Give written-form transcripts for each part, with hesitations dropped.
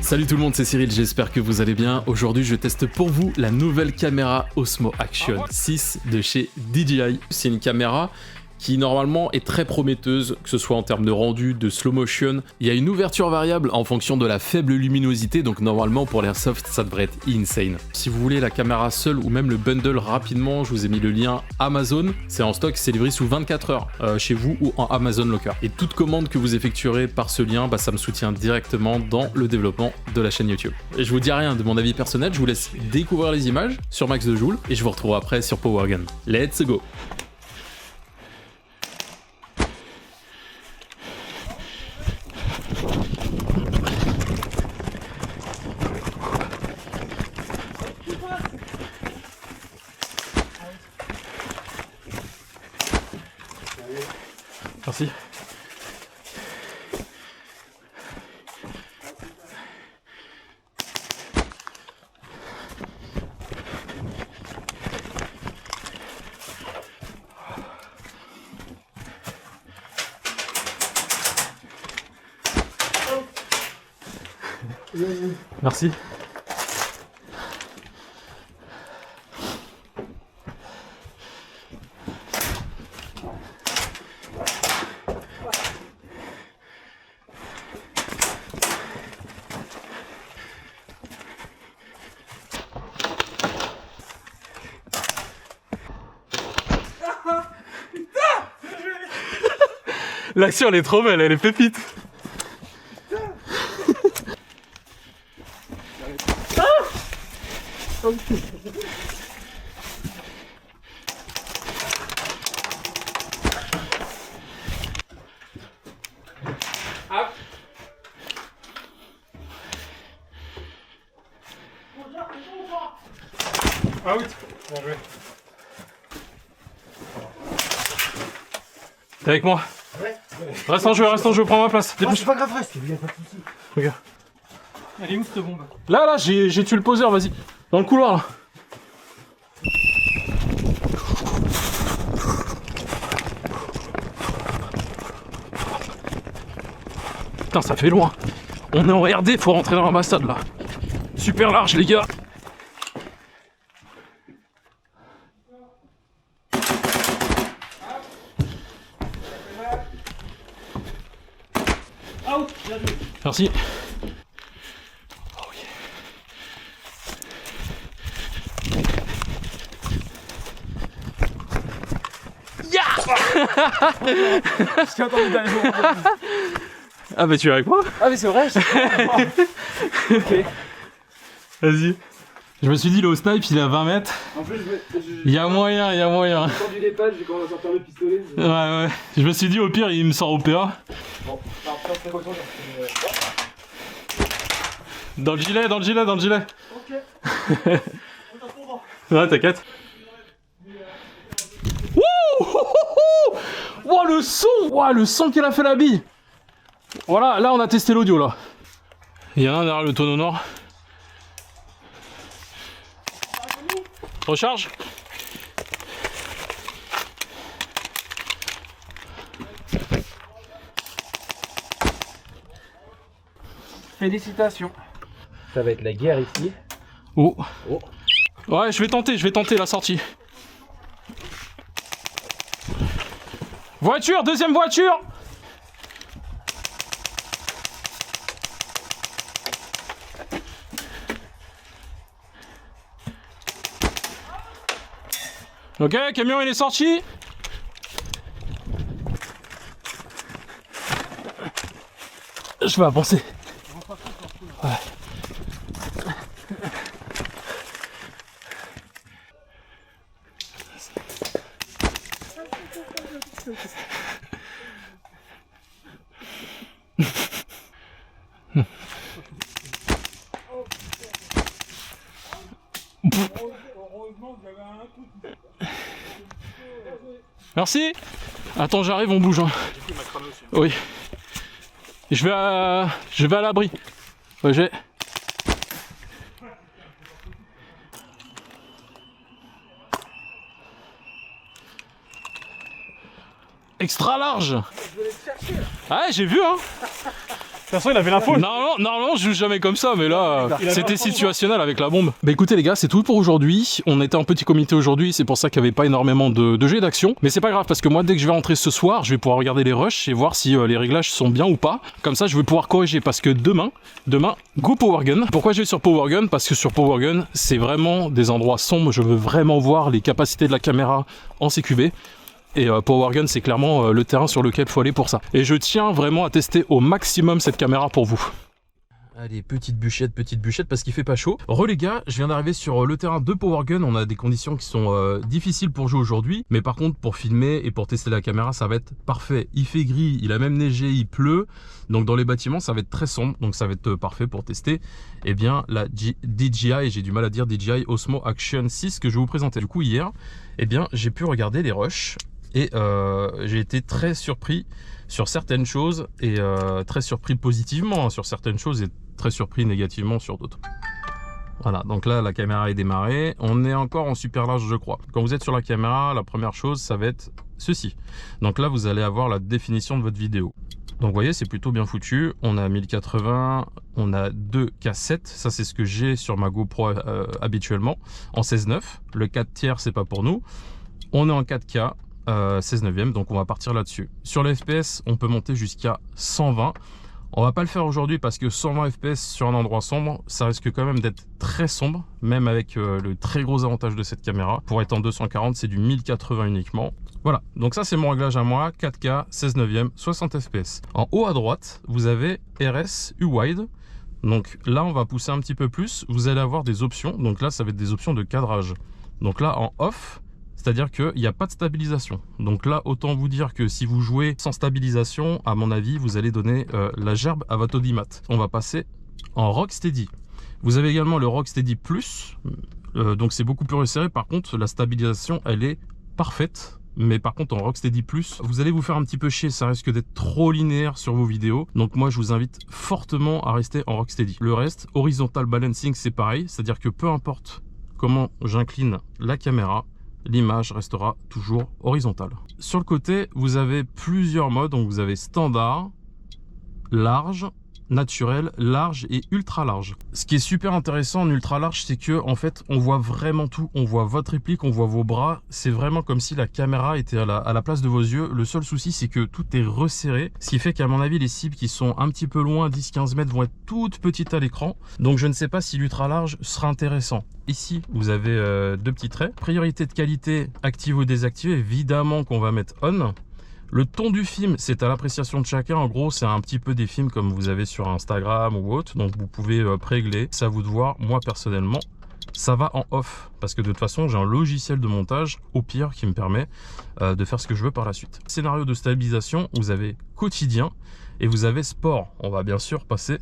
Salut tout le monde, c'est Cyril, j'espère que vous allez bien. Aujourd'hui, je teste pour vous la nouvelle caméra Osmo Action 6 de chez DJI. C'est une caméra qui normalement est très prometteuse, que ce soit en termes de rendu, de slow motion. Il y a une ouverture variable en fonction de la faible luminosité, donc normalement pour l'airsoft ça devrait être insane. Si vous voulez la caméra seule ou même le bundle rapidement, je vous ai mis le lien Amazon. C'est en stock, c'est livré sous 24 heures chez vous ou en Amazon Locker. Et toute commande que vous effectuerez par ce lien, ça me soutient directement dans le développement de la chaîne YouTube. Et je vous dis rien de mon avis personnel, je vous laisse découvrir les images sur Max de Joule et je vous retrouve après sur Powergun. Let's go! Merci. Merci. L'action elle est trop belle, elle est pépite. Ah oui, bien joué. T'es avec moi? Ouais. Reste en jeu, prends ma place. Ah, c'est pas grave, reste, il y a pas de soucis. Regarde. Elle est où cette bombe? Là, j'ai tué le poseur, vas-y. Dans le couloir, là. Putain, ça fait loin. On est en RD, faut rentrer dans l'ambassade, là. Super large, les gars. Merci. Oh yeah. J'ai entendu d'aller voir. Ah bah tu es avec moi? Ah mais c'est vrai. Ok. Vas-y. Je me suis dit, le snipe il est à 20 mètres. En plus, Il y a moyen, j'ai entendu les pattes, j'ai commencé à sortir le pistolet. Ouais. Je me suis dit, au pire, il me sort au PA. Bon, alors ça c'est retourné. Dans le gilet. Ok. Ouais, t'inquiète. Wouh, le son! Ouah, le son qu'elle a fait la bille! Voilà, là on a testé l'audio là. Il y en a un derrière le tonneau nord. Recharge. Félicitations. Ça va être la guerre ici. Oh. Ouais, je vais tenter la sortie. Voiture, deuxième voiture! Ok, camion il est sorti. Je vais avancer. Ouais. Merci. Attends, j'arrive, on bouge. Hein. Oui. Je vais à l'abri. Ouais, j'ai. Extra large. Je vais aller te chercher là. Ouais, j'ai vu, hein. toute façon, il avait l'info. Normalement, je joue jamais comme ça, mais là, c'était situationnel avec la bombe. Bah écoutez les gars, c'est tout pour aujourd'hui. On était en petit comité aujourd'hui, c'est pour ça qu'il n'y avait pas énormément de jets d'action. Mais c'est pas grave, parce que moi, dès que je vais rentrer ce soir, je vais pouvoir regarder les rushs et voir si les réglages sont bien ou pas. Comme ça, je vais pouvoir corriger, parce que demain, go Power Gun. Pourquoi je vais sur Power Gun? Parce que sur Power Gun, c'est vraiment des endroits sombres. Je veux vraiment voir les capacités de la caméra en CQV. Et Power Gun, c'est clairement le terrain sur lequel il faut aller pour ça. Et je tiens vraiment à tester au maximum cette caméra pour vous. Allez, petite bûchette, parce qu'il fait pas chaud. Les gars, je viens d'arriver sur le terrain de Power Gun. On a des conditions qui sont difficiles pour jouer aujourd'hui. Mais par contre, pour filmer et pour tester la caméra, ça va être parfait. Il fait gris, il a même neigé, il pleut. Donc dans les bâtiments, ça va être très sombre. Donc ça va être parfait pour tester eh bien, la DJI, j'ai du mal à dire DJI Osmo Action 6 que je vais vous présenter. Du coup, hier, eh bien, j'ai pu regarder les rushs. Et j'ai été très surpris sur certaines choses et très surpris positivement sur certaines choses et très surpris négativement sur d'autres. Voilà, donc là la caméra est démarrée, on est encore en super large je crois. Quand vous êtes sur la caméra, la première chose ça va être ceci. Donc là vous allez avoir la définition de votre vidéo. Donc vous voyez c'est plutôt bien foutu, on a 1080, on a 2K7, ça c'est ce que j'ai sur ma GoPro habituellement, en 16:9, le 4 tiers c'est pas pour nous, on est en 4K. 16/9, donc on va partir là-dessus. Sur les FPS, on peut monter jusqu'à 120. On va pas le faire aujourd'hui parce que 120 FPS sur un endroit sombre, ça risque quand même d'être très sombre, même avec le très gros avantage de cette caméra. Pour être en 240, c'est du 1080 uniquement. Voilà, donc ça c'est mon réglage à moi, 4K, 16/9, 60 FPS. En haut à droite, vous avez RS U-Wide. Donc là, on va pousser un petit peu plus. Vous allez avoir des options. Donc là, ça va être des options de cadrage. Donc là, en off, c'est-à-dire qu'il n'y a pas de stabilisation. Donc là, autant vous dire que si vous jouez sans stabilisation, à mon avis, vous allez donner la gerbe à votre audimat. On va passer en Rocksteady. Vous avez également le Rocksteady Plus. Donc c'est beaucoup plus resserré. Par contre, la stabilisation, elle est parfaite. Mais par contre, en Rocksteady Plus, vous allez vous faire un petit peu chier. Ça risque d'être trop linéaire sur vos vidéos. Donc moi, je vous invite fortement à rester en Rocksteady. Le reste, Horizontal Balancing, c'est pareil. C'est-à-dire que peu importe comment j'incline la caméra, l'image restera toujours horizontale. Sur le côté, vous avez plusieurs modes. Donc vous avez standard, large, naturel, large et ultra large. Ce qui est super intéressant en ultra large, c'est que en fait, on voit vraiment tout. On voit votre réplique, on voit vos bras. C'est vraiment comme si la caméra était à la place de vos yeux. Le seul souci, c'est que tout est resserré. Ce qui fait qu'à mon avis, les cibles qui sont un petit peu loin, 10-15 mètres, vont être toutes petites à l'écran. Donc je ne sais pas si l'ultra large sera intéressant. Ici, vous avez deux petits traits. Priorité de qualité, active ou désactive. Évidemment qu'on va mettre on. Le ton du film, c'est à l'appréciation de chacun. En gros, c'est un petit peu des films comme vous avez sur Instagram ou autre. Donc, vous pouvez pré-régler. C'est à vous de voir. Moi, personnellement, ça va en off. Parce que de toute façon, j'ai un logiciel de montage, au pire, qui me permet de faire ce que je veux par la suite. Scénario de stabilisation, vous avez quotidien et vous avez sport. On va bien sûr passer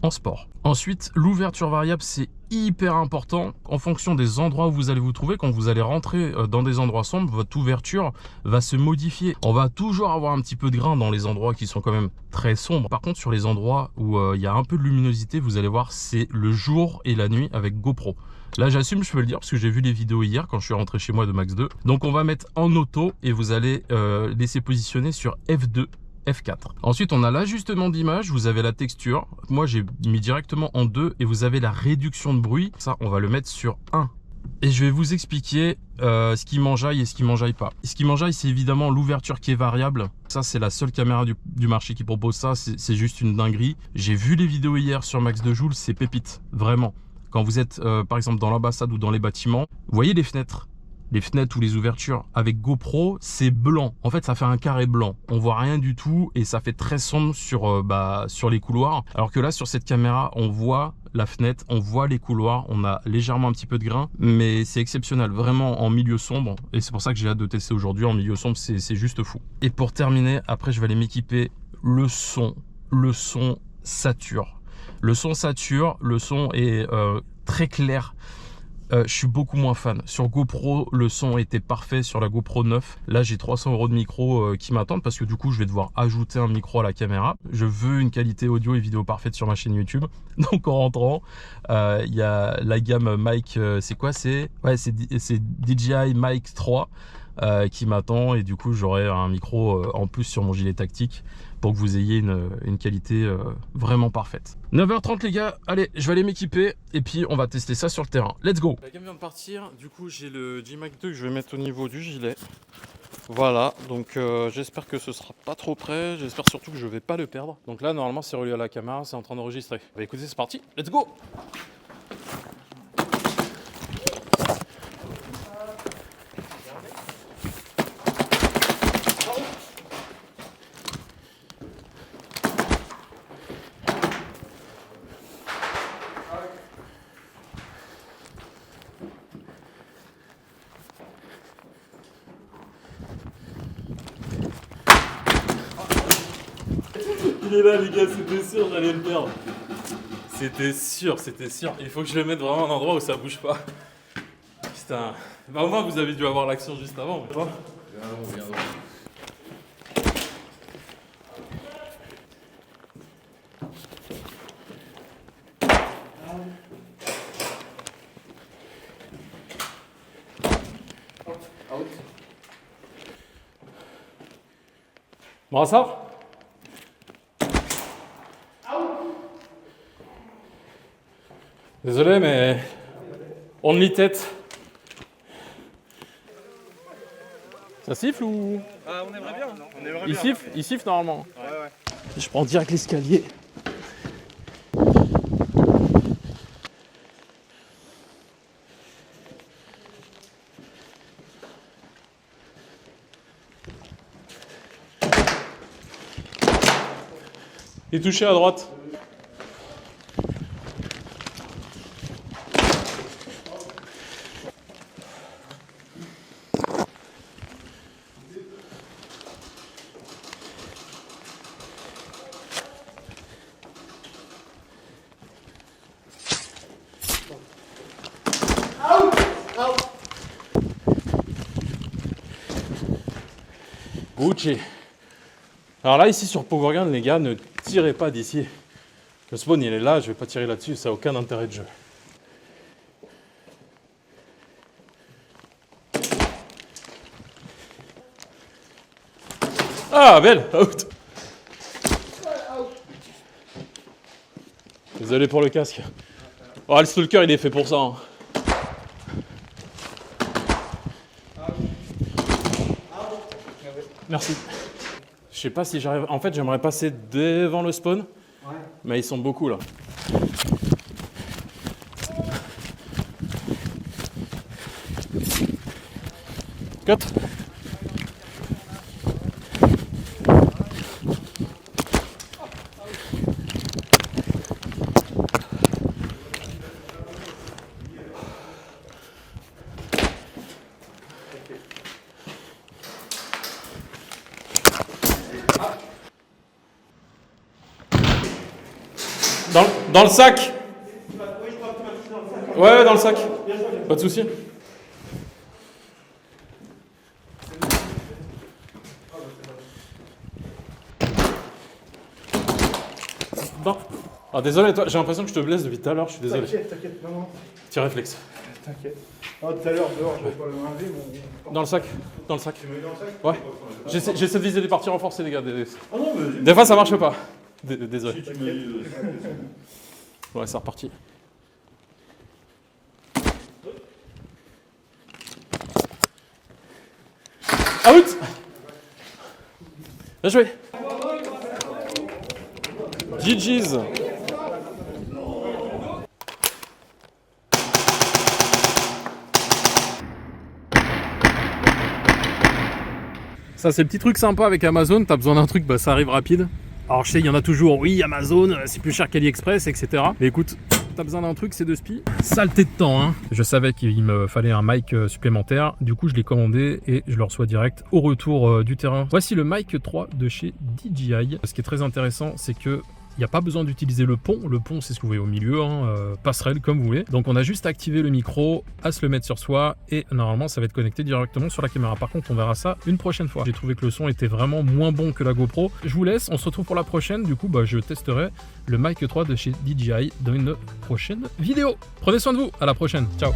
en sport. Ensuite, l'ouverture variable, c'est hyper important en fonction des endroits où vous allez vous trouver. Quand vous allez rentrer dans des endroits sombres, votre ouverture va se modifier. On va toujours avoir un petit peu de grain dans les endroits qui sont quand même très sombres. Par contre, sur les endroits où il y a un peu de luminosité, vous allez voir, c'est le jour et la nuit avec GoPro. Là, j'assume, je peux le dire, parce que j'ai vu les vidéos hier quand je suis rentré chez moi de Max 2. Donc, on va mettre en auto et vous allez laisser positionner sur F2. F4. Ensuite, on a l'ajustement d'image, vous avez la texture. Moi, j'ai mis directement en 2 et vous avez la réduction de bruit. Ça, on va le mettre sur 1. Et je vais vous expliquer ce qui m'enjaille et ce qui m'enjaille pas. Ce qui m'enjaille, c'est évidemment l'ouverture qui est variable. Ça, c'est la seule caméra du marché qui propose ça. C'est juste une dinguerie. J'ai vu les vidéos hier sur Max 2 Joule, c'est pépite, vraiment. Quand vous êtes, par exemple, dans l'ambassade ou dans les bâtiments, vous voyez les fenêtres ou les ouvertures avec GoPro, c'est blanc. En fait, ça fait un carré blanc. On voit rien du tout et ça fait très sombre sur les couloirs. Alors que là, sur cette caméra, on voit la fenêtre, on voit les couloirs, on a légèrement un petit peu de grain, mais c'est exceptionnel, vraiment en milieu sombre. Et c'est pour ça que j'ai hâte de tester aujourd'hui. En milieu sombre, c'est juste fou. Et pour terminer, après, je vais aller m'équiper le son sature. Le son sature, le son est très clair. Je suis beaucoup moins fan. Sur GoPro, le son était parfait sur la GoPro 9. Là, j'ai 300 € de micro qui m'attendent parce que du coup, je vais devoir ajouter un micro à la caméra. Je veux une qualité audio et vidéo parfaite sur ma chaîne YouTube. Donc, en rentrant, il y a la gamme Mic, c'est quoi? C'est DJI Mic 3 qui m'attend et du coup, j'aurai un micro en plus sur mon gilet tactique pour que vous ayez une qualité vraiment parfaite. 9h30 les gars, allez, je vais aller m'équiper et puis on va tester ça sur le terrain. Let's go. La gamme vient de partir, du coup j'ai le G-Mac 2 que je vais mettre au niveau du gilet. Voilà, donc j'espère que ce sera pas trop près, j'espère surtout que je vais pas le perdre. Donc là normalement c'est relié à la caméra, c'est en train d'enregistrer. Bah écoutez, c'est parti, let's go. Il est là les gars, c'était sûr j'allais le perdre. C'était sûr. Il faut que je le mette vraiment à un endroit où ça bouge pas. Putain. Bah au moins vous avez dû avoir l'action juste avant, mais pas. Viens. Brassard? Désolé, mais only tête. Ça siffle ou? Ah, on aimerait bien. On aimerait bien. Il siffle normalement. Ouais. Je prends direct l'escalier. Il est touché à droite. Gucci. Alors là, ici sur Powergun, les gars, ne tirez pas d'ici. Le spawn, il est là, je vais pas tirer là-dessus, ça n'a aucun intérêt de jeu. Ah, belle! Out! Désolé pour le casque. Oh, le stalker, il est fait pour ça. Hein. Merci. Je sais pas si j'arrive. En fait, j'aimerais passer devant le spawn. Ouais. Mais ils sont beaucoup là. Cut. Dans le sac. Ouais, dans le sac. Pas de souci. Bon. Ah, désolé, toi, j'ai l'impression que je te blesse depuis tout à l'heure, je suis désolé. T'inquiète, non. Petit réflexe. T'inquiète. Oh, tout à l'heure, dehors, je vais pas le enlever, mon... Dans le sac. Dans le sac. Tu me mets dans le sac? Ouais. J'essaie de viser des parties renforcées, les gars. Ah non, mais... Des fois, ça marche pas. Désolé. Si tu me dis... Ouais, c'est reparti. Out! Bien joué. GG's. Ça, c'est le petit truc sympa avec Amazon. T'as besoin d'un truc, bah ça arrive rapide. Alors je sais, il y en a toujours, oui, Amazon, c'est plus cher qu'AliExpress, etc. Mais écoute, t'as besoin d'un truc, c'est de spi. Saleté de temps, hein. Je savais qu'il me fallait un mic supplémentaire. Du coup, je l'ai commandé et je le reçois direct au retour du terrain. Voici le mic 3 de chez DJI. Ce qui est très intéressant, c'est que il n'y a pas besoin d'utiliser le pont. Le pont, c'est ce que vous voyez au milieu, hein, passerelle comme vous voulez. Donc on a juste à activer le micro, à se le mettre sur soi et normalement ça va être connecté directement sur la caméra. Par contre, on verra ça une prochaine fois. J'ai trouvé que le son était vraiment moins bon que la GoPro. Je vous laisse, on se retrouve pour la prochaine. Du coup, bah, je testerai le Mic 3 de chez DJI dans une prochaine vidéo. Prenez soin de vous, à la prochaine. Ciao.